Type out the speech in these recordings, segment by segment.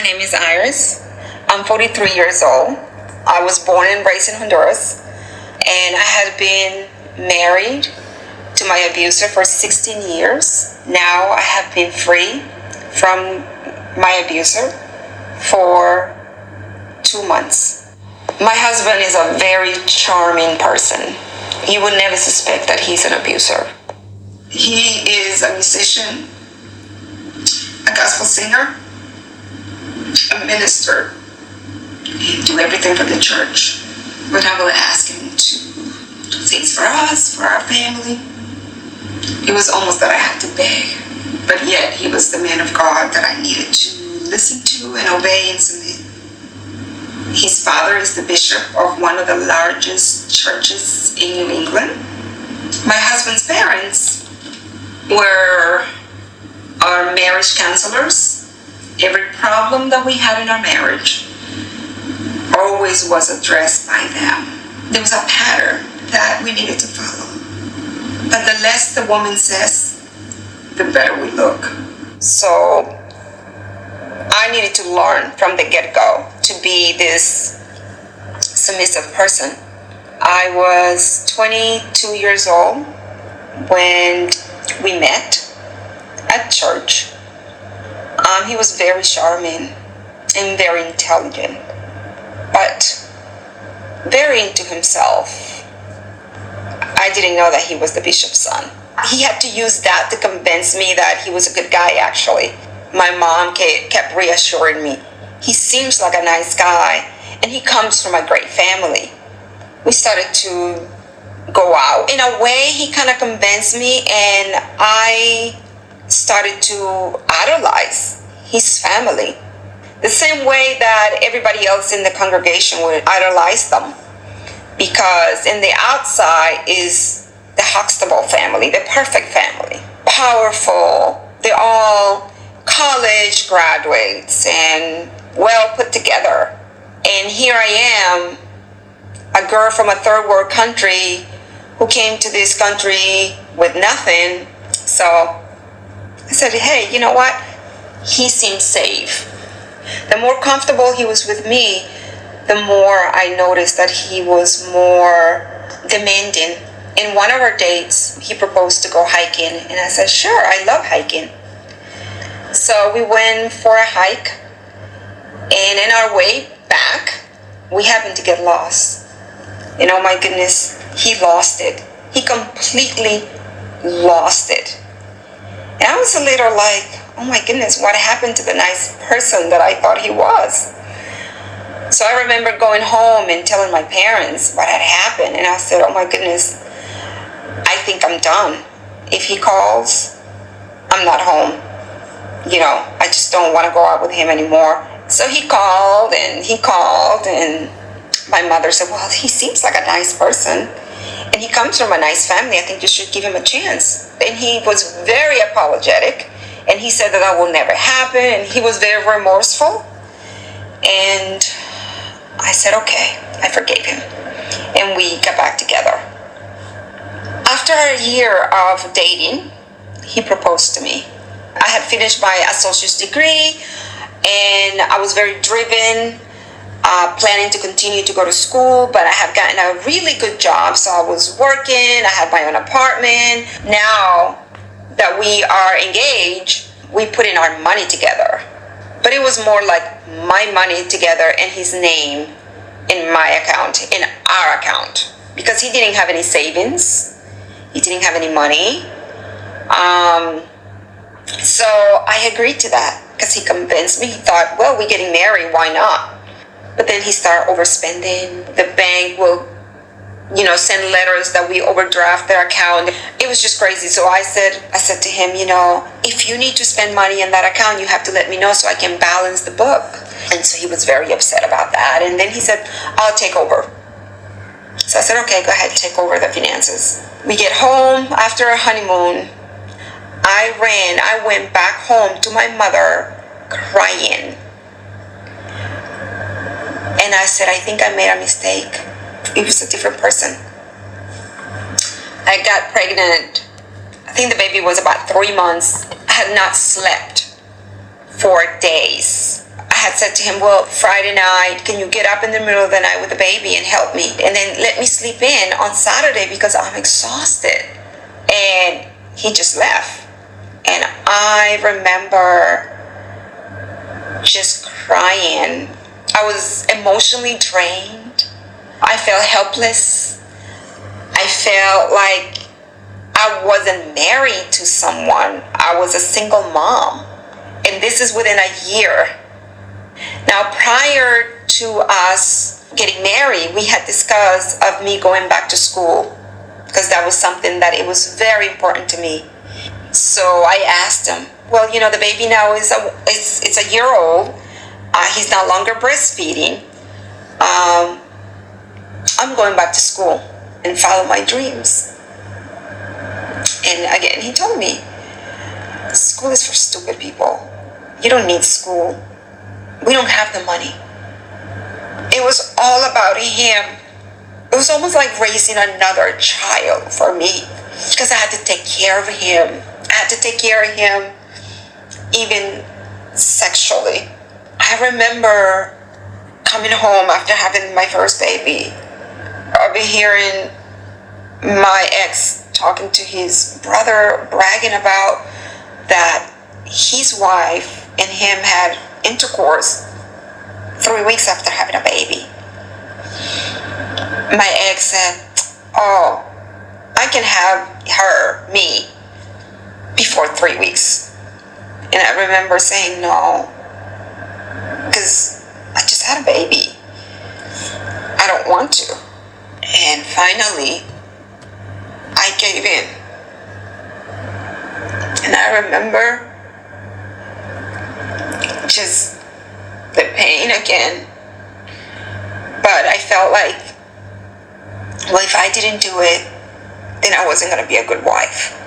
My name is Iris. I'm 43 years old. I was born and raised in Honduras, and I had been married to my abuser for 16 years. Now I have been free from my abuser for 2 months. My husband is a very charming person. You would never suspect that he's an abuser. He is a musician, a gospel singer, a minister. He'd do everything for the church. But I would ask him to do things for us, for our family. It was almost that I had to beg. But yet he was the man of God that I needed to listen to and obey and submit. His father is the bishop of one of the largest churches in New England. My husband's parents were our marriage counselors. Every problem that we had in our marriage always was addressed by them. There was a pattern that we needed to follow. But the less the woman says, the better we look. So I needed to learn from the get-go to be this submissive person. I was 22 years old when we met at church. He was very charming and very intelligent, but very into himself. I didn't know that he was the bishop's son. He had to use that to convince me that he was a good guy, actually. My mom kept reassuring me. He seems like a nice guy, and he comes from a great family. We started to go out. In a way, he kind of convinced me, and I started to idolize his family, the same way that everybody else in the congregation would idolize them, because in the outside is the Huxtable family, the perfect family, powerful. They're all college graduates and well put together. And here I am, a girl from a third world country who came to this country with nothing. So I said, hey, you know what? He seemed safe. The more comfortable he was with me, the more I noticed that he was more demanding. In one of our dates, he proposed to go hiking, and I said, sure, I love hiking. So we went for a hike, and in our way back, we happened to get lost. And oh my goodness, he lost it. He completely lost it. And I was a little like, oh my goodness, what happened to the nice person that I thought he was? So I remember going home and telling my parents what had happened. And I said, oh my goodness, I think I'm done. If he calls, I'm not home. I just don't want to go out with him anymore. So he called, and my mother said, well, he seems like a nice person, and he comes from a nice family. I think you should give him a chance. And he was very apologetic, and he said that will never happen, and he was very remorseful. And I said, okay, I forgave him, and we got back together. After a year of dating, he proposed to me. I had finished my associate's degree, and I was very driven, planning to continue to go to school, but I had gotten a really good job, so I was working, I had my own apartment. Now that we are engaged, we put in our money together. But it was more like my money together and his name in my account, in our account, because he didn't have any savings, he didn't have any money. So I agreed to that because he convinced me. He thought, well, we're getting married, why not? But then he started overspending. The bank will, send letters that we overdraft their account. It was just crazy. So I said to him, if you need to spend money in that account, you have to let me know so I can balance the book. And so he was very upset about that. And then he said, I'll take over. So I said, okay, go ahead, take over the finances. We get home after our honeymoon. I went back home to my mother crying. And I said, I think I made a mistake. It was a different person. I got pregnant. I think the baby was about 3 months. I had not slept for days. I had said to him, well, Friday night, can you get up in the middle of the night with the baby and help me? And then let me sleep in on Saturday because I'm exhausted. And he just left. And I remember just crying. I was emotionally drained. I felt helpless. I felt like I wasn't married to someone. I was a single mom. And this is within a year. Now, prior to us getting married, we had discussed of me going back to school because that was something that it was very important to me. So I asked him, well, the baby now it's a year old. He's no longer breastfeeding. I'm going back to school and follow my dreams. And again, he told me, school is for stupid people. You don't need school. We don't have the money. It was all about him. It was almost like raising another child for me because I had to take care of him. I had to take care of him even sexually. I remember coming home after having my first baby. I'll be hearing my ex talking to his brother, bragging about that his wife and him had intercourse 3 weeks after having a baby. My ex said, oh, I can have me, before 3 weeks. And I remember saying no, because I just had a baby. I don't want to. And finally, I gave in. And I remember just the pain again. But I felt like, well, if I didn't do it, then I wasn't going to be a good wife.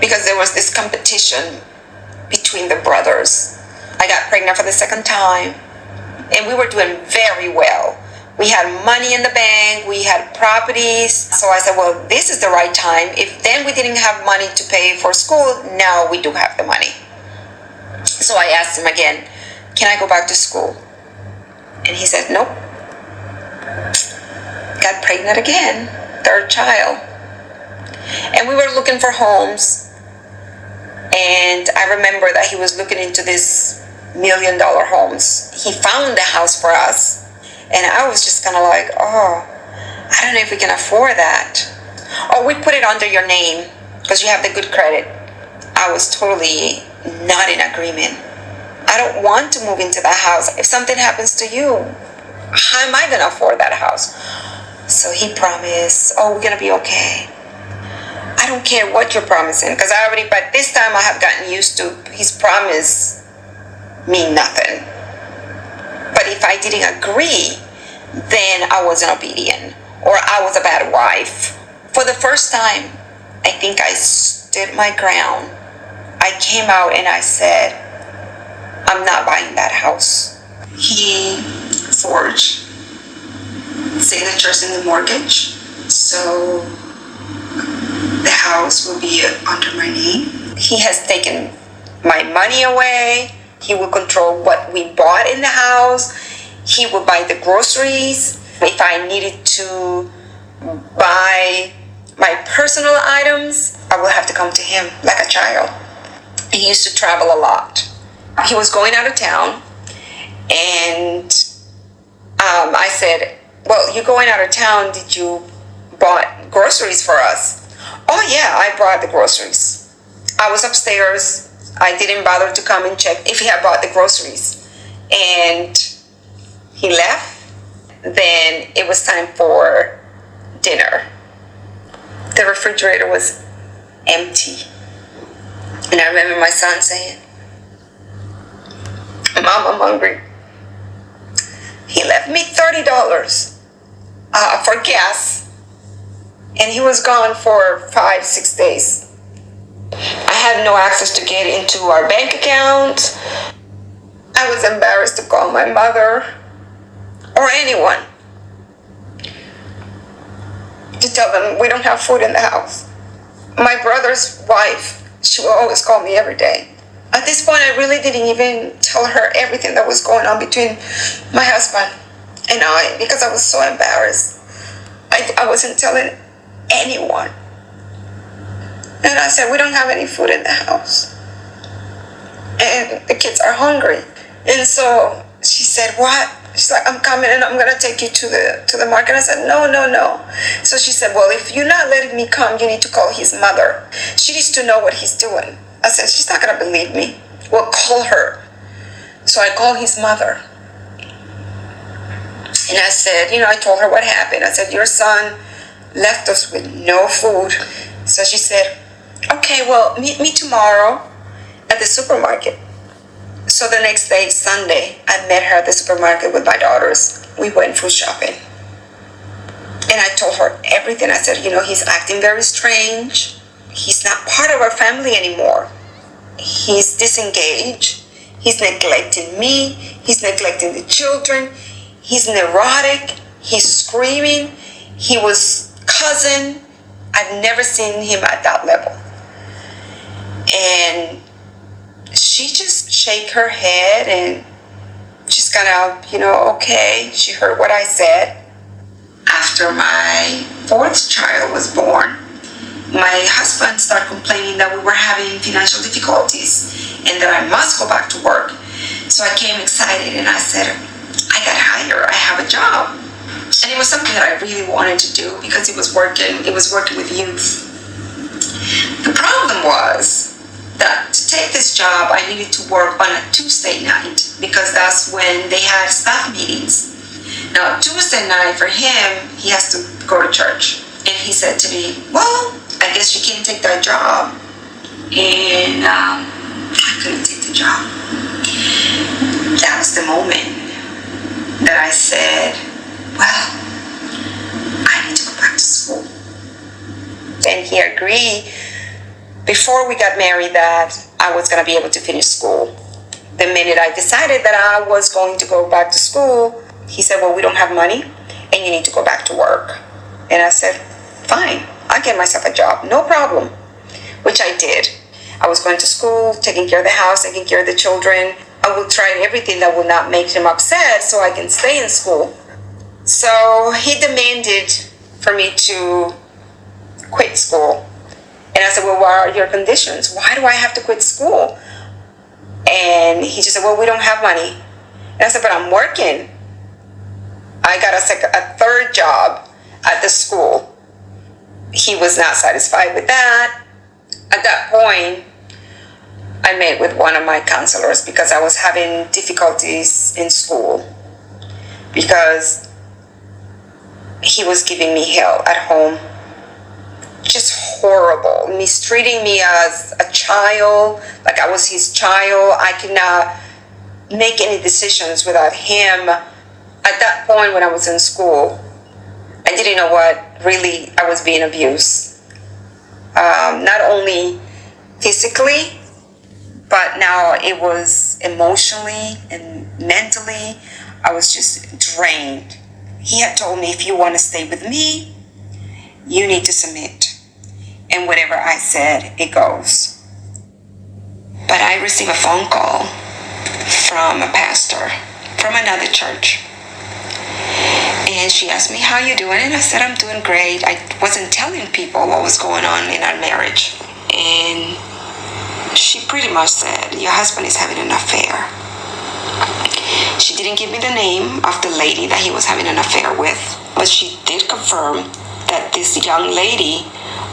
Because there was this competition between the brothers. I got pregnant for the second time, and we were doing very well. We had money in the bank, we had properties. So I said, well, this is the right time. If then we didn't have money to pay for school, now we do have the money. So I asked him again, can I go back to school? And he said, nope. Got pregnant again, third child. And we were looking for homes. And I remember that he was looking into this $1 million homes. He found the house for us. And I was just kind of like, oh, I don't know if we can afford that. Oh, we put it under your name because you have the good credit. I was totally not in agreement. I don't want to move into that house. If something happens to you, how am I going to afford that house? So he promised, oh, we're going to be okay. I don't care what you're promising, because by this time I have gotten used to his promise mean nothing. But if I didn't agree, then I wasn't obedient, or I was a bad wife. For the first time, I think I stood my ground. I came out and I said, I'm not buying that house. He forged signatures in the mortgage, so the house will be under my name. He has taken my money away. He will control what we bought in the house. He will buy the groceries. If I needed to buy my personal items, I will have to come to him like a child. He used to travel a lot. He was going out of town, and I said, well, you're going out of town. Did you bought groceries for us? Oh, yeah, I brought the groceries. I was upstairs. I didn't bother to come and check if he had bought the groceries. And he left. Then it was time for dinner. The refrigerator was empty. And I remember my son saying, Mom, I'm hungry. He left me $30 for gas. And he was gone for 5-6 days. I had no access to get into our bank account. I was embarrassed to call my mother or anyone to tell them we don't have food in the house. My brother's wife, she will always call me every day. At this point, I really didn't even tell her everything that was going on between my husband and I, because I was so embarrassed. I wasn't telling anyone. And I said, we don't have any food in the house. And the kids are hungry. And so she said, what? She's like, I'm coming and I'm going to take you to the market. I said, no. So she said, well, if you're not letting me come, you need to call his mother. She needs to know what he's doing. I said, she's not going to believe me. Well, call her. So I called his mother. And I said, I told her what happened. I said, your son left us with no food. So she said, okay, well, meet me tomorrow at the supermarket. So the next day, Sunday, I met her at the supermarket with my daughters. We went food shopping. And I told her everything. I said, he's acting very strange. He's not part of our family anymore. He's disengaged. He's neglecting me. He's neglecting the children. He's neurotic. He's screaming. He was cussing. I've never seen him at that level. And she just shake her head and just kind of, okay. She heard what I said. After my fourth child was born, my husband started complaining that we were having financial difficulties and that I must go back to work. So I came excited and I said, I got hired. I have a job. And it was something that I really wanted to do because it was working with youth. The problem was that to take this job, I needed to work on a Tuesday night because that's when they had staff meetings. Now, Tuesday night for him, he has to go to church. And he said to me, well, I guess you can't take that job. And I couldn't take the job. That was the moment that I said, well, I need to go back to school. And he agreed before we got married that I was going to be able to finish school. The minute I decided that I was going to go back to school, he said, well, we don't have money and you need to go back to work. And I said, fine, I'll get myself a job, no problem, which I did. I was going to school, taking care of the house, taking care of the children. I will try everything that will not make him upset so I can stay in school. So he demanded for me to quit school. And I said, well, what are your conditions? Why do I have to quit school? And he just said, well, we don't have money. And I said, but I'm working. I got a third job at the school. He was not satisfied with that. At that point, I met with one of my counselors because I was having difficulties in school because he was giving me hell at home. Just horrible, mistreating me as a child, like I was his child. I could not make any decisions without him. At that point when I was in school, I didn't know what really I was being abused. Not only physically, but now it was emotionally and mentally. I was just drained. He had told me, if you want to stay with me, you need to submit. And whatever I said, it goes. But I received a phone call from a pastor from another church. And she asked me, how you doing? And I said, I'm doing great. I wasn't telling people what was going on in our marriage. And she pretty much said, your husband is having an affair. She didn't give me the name of the lady that he was having an affair with, but she did confirm that this young lady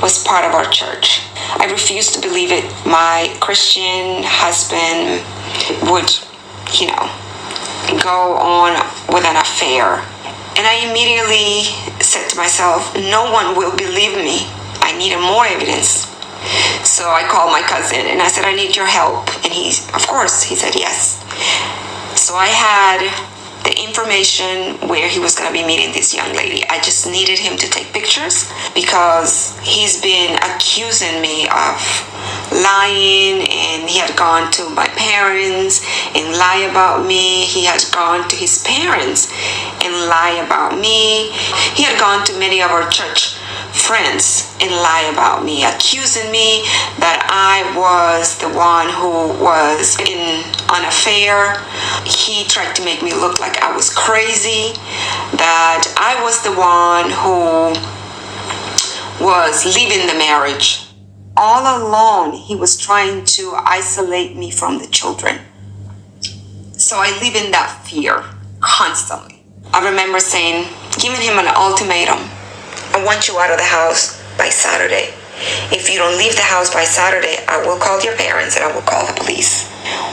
was part of our church. I refused to believe it. My Christian husband would, go on with an affair. And I immediately said to myself, no one will believe me. I needed more evidence. So I called my cousin and I said, I need your help. And he said yes. So I had the information where he was going to be meeting this young lady. I just needed him to take pictures because he's been accusing me of lying, and he had gone to my parents and lie about me. He had gone to his parents and lie about me. He had gone to many of our church friends and lie about me, accusing me that I was the one who was in an affair. He tried to make me look like I was crazy, that I was the one who was leaving the marriage. All alone, he was trying to isolate me from the children. So I live in that fear constantly. I remember giving him an ultimatum. I want you out of the house by Saturday. If you don't leave the house by Saturday, I will call your parents and I will call the police.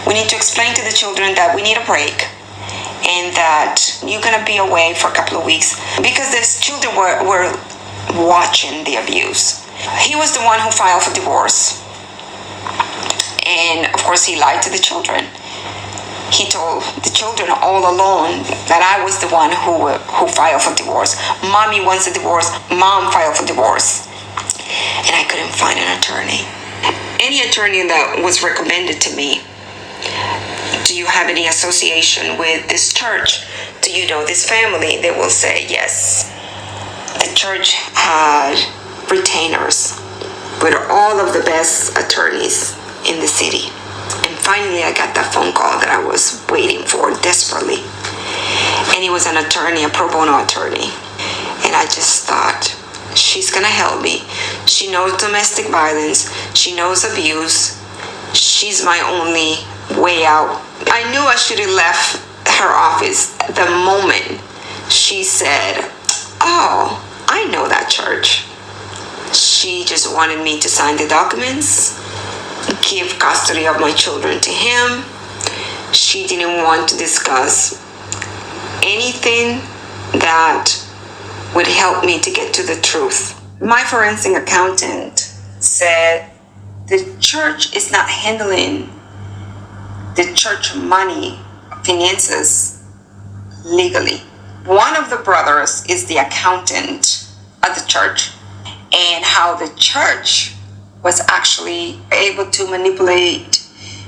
We need to explain to the children that we need a break and that you're going to be away for a couple of weeks, because the children were watching the abuse. He was the one who filed for divorce. And of course, he lied to the children. He told the children all along that I was the one who filed for divorce. Mommy wants a divorce. Mom filed for divorce. And I couldn't find an attorney. Any attorney that was recommended to me, do you have any association with this church? Do you know this family? They will say yes. The church had retainers with all of the best attorneys in the city. Finally, I got that phone call that I was waiting for desperately. And he was an attorney, a pro bono attorney. And I just thought, she's gonna help me. She knows domestic violence. She knows abuse. She's my only way out. I knew I should have left her office the moment she said, "Oh, I know that church." She just wanted me to sign the documents, give custody of my children to him. She didn't want to discuss anything that would help me to get to the truth. My forensic accountant said the church is not handling the church money, finances, legally. One of the brothers is the accountant at the church, and how the church was actually able to manipulate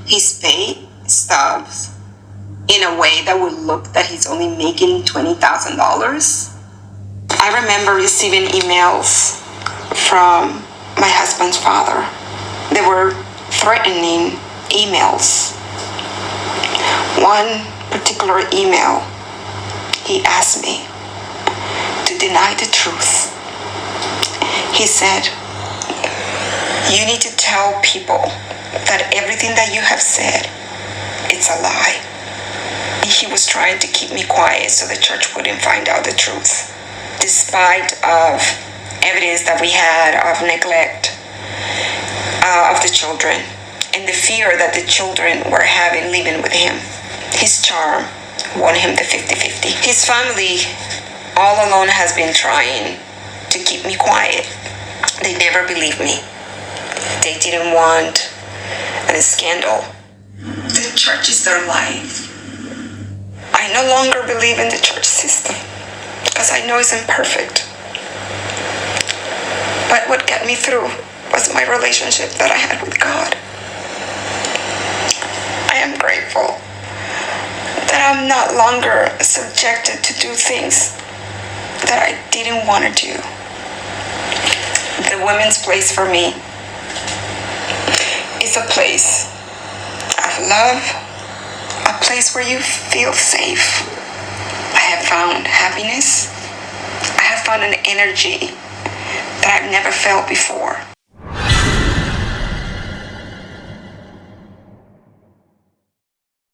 his pay stubs in a way that would look that he's only making $20,000. I remember receiving emails from my husband's father. They were threatening emails. One particular email, he asked me to deny the truth. He said, "You need to tell people that everything that you have said, it's a lie." He was trying to keep me quiet so the church wouldn't find out the truth, despite of evidence that we had of neglect of the children and the fear that the children were having living with him. His charm won him the 50-50. His family all alone has been trying to keep me quiet. They never believed me. They didn't want a scandal. The church is their life. I no longer believe in the church system because I know it's imperfect. But what got me through was my relationship that I had with God. I am grateful that I'm not longer subjected to do things that I didn't want to do. The women's place for me is a place of love, a place where you feel safe. I have found happiness. I have found an energy that I've never felt before.